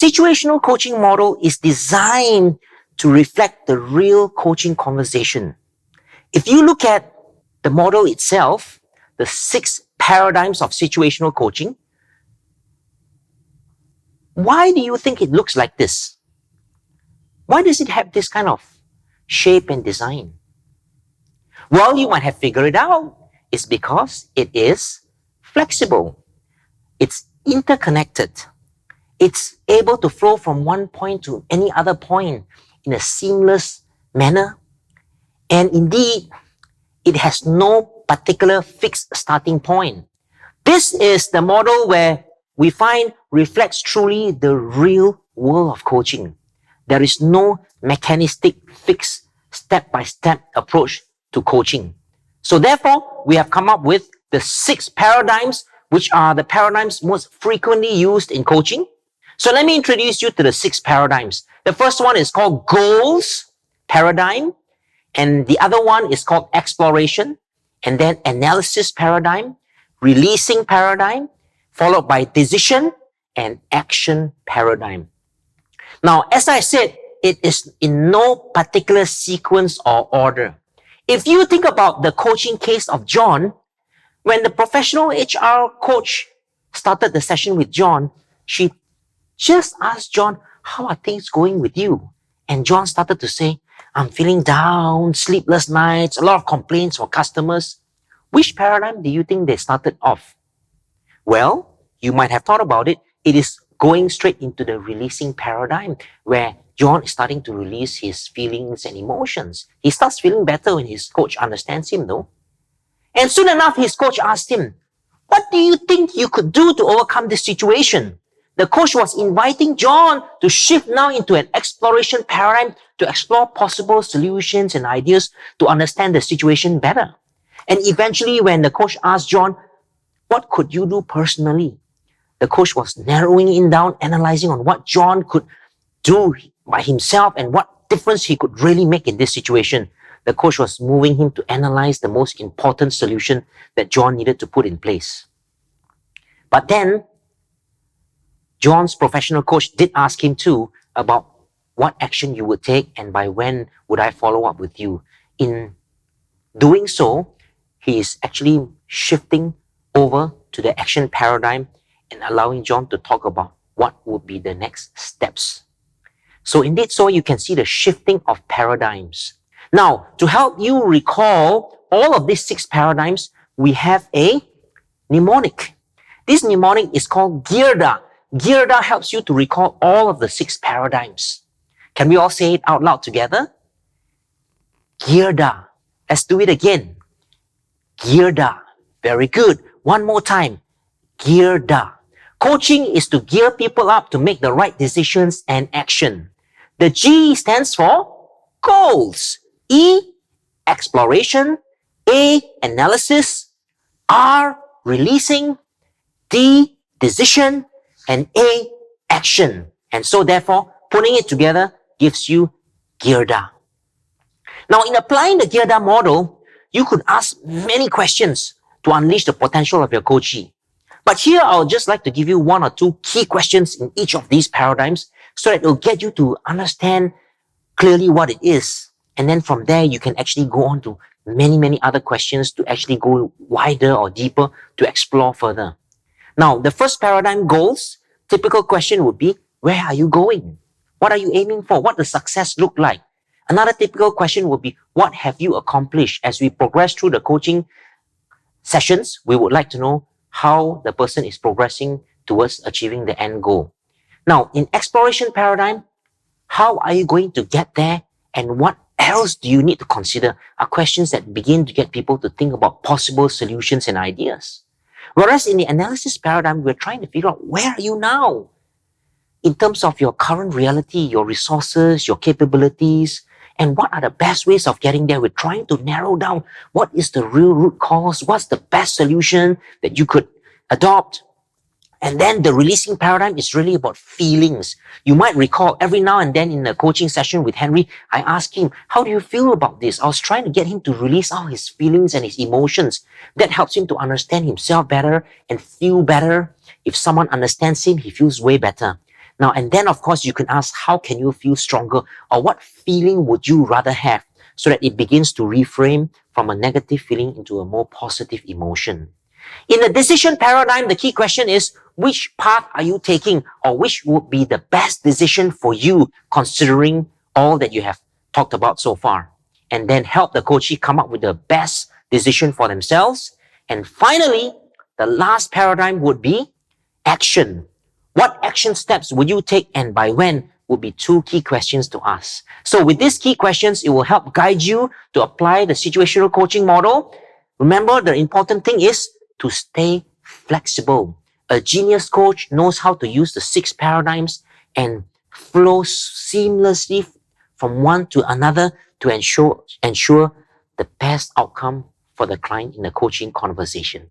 Situational coaching model is designed to reflect the real coaching conversation. If you look at the model itself, the 6 paradigms of situational coaching, why do you think it looks like this? Why does it have this kind of shape and design? Well, you might have figured it out. It's because it is flexible. It's interconnected. It's able to flow from one point to any other point in a seamless manner. And indeed, it has no particular fixed starting point. This is the model where we find reflects truly the real world of coaching. There is no mechanistic, fixed, step-by-step approach to coaching. So therefore, we have come up with the 6 paradigms, which are the paradigms most frequently used in coaching. So let me introduce you to the 6 paradigms. The first one is called goals paradigm, and the other one is called exploration, and then analysis paradigm, releasing paradigm, followed by decision and action paradigm. Now, as I said, it is in no particular sequence or order. If you think about the coaching case of John, when the professional HR coach started the session with John, she just asked John, how are things going with you? And John started to say, I'm feeling down, sleepless nights, a lot of complaints from customers. Which paradigm do you think they started off? Well, you might have thought about it. It is going straight into the releasing paradigm where John is starting to release his feelings and emotions. He starts feeling better when his coach understands him, though. And soon enough, his coach asked him, what do you think you could do to overcome this situation? The coach was inviting John to shift now into an exploration paradigm to explore possible solutions and ideas to understand the situation better. And eventually, when the coach asked John, what could you do personally? The coach was narrowing it down, analyzing on what John could do by himself and what difference he could really make in this situation. The coach was moving him to analyze the most important solution that John needed to put in place. But then, John's professional coach did ask him too about what action you would take and by when would I follow up with you. In doing so, he is actually shifting over to the action paradigm and allowing John to talk about what would be the next steps. So indeed, so you can see the shifting of paradigms. Now, to help you recall all of these 6 paradigms, we have a mnemonic. This mnemonic is called GEARDA. GEARDA helps you to recall all of the 6 paradigms. Can we all say it out loud together? GEARDA. Let's do it again. GEARDA. Very good. One more time. GEARDA. Coaching is to gear people up to make the right decisions and action. The G stands for goals. E, exploration. A, analysis. R, releasing. D, decision. And A, action. And so therefore, putting it together gives you GEARDA. Now, in applying the GEARDA model, you could ask many questions to unleash the potential of your coachee. But here, I would just like to give you 1 or 2 key questions in each of these paradigms so that it will get you to understand clearly what it is. And then from there, you can actually go on to many other questions to actually go wider or deeper to explore further. Now, the first paradigm, goals, typical question would be, where are you going? What are you aiming for? What does success look like? Another typical question would be, what have you accomplished? As we progress through the coaching sessions, we would like to know how the person is progressing towards achieving the end goal. Now, in exploration paradigm, how are you going to get there? And what else do you need to consider? Are questions that begin to get people to think about possible solutions and ideas. Whereas in the analysis paradigm, we're trying to figure out, where are you now? In terms of your current reality, your resources, your capabilities, and what are the best ways of getting there? We're trying to narrow down what is the real root cause, what's the best solution that you could adopt. And then the releasing paradigm is really about feelings. You might recall every now and then in a coaching session with Henry, I asked him, how do you feel about this? I was trying to get him to release all his feelings and his emotions. That helps him to understand himself better and feel better. If someone understands him, he feels way better. Now, and then of course, you can ask, how can you feel stronger, or what feeling would you rather have, so that it begins to reframe from a negative feeling into a more positive emotion. In the decision paradigm, the key question is, which path are you taking, or which would be the best decision for you, considering all that you have talked about so far? And then help the coachee come up with the best decision for themselves. And finally, the last paradigm would be action. What action steps would you take, and by when, would be two key questions to ask. So with these key questions, it will help guide you to apply the situational coaching model. Remember, the important thing is to stay flexible. A genius coach knows how to use the 6 paradigms and flow seamlessly from one to another to ensure the best outcome for the client in the coaching conversation.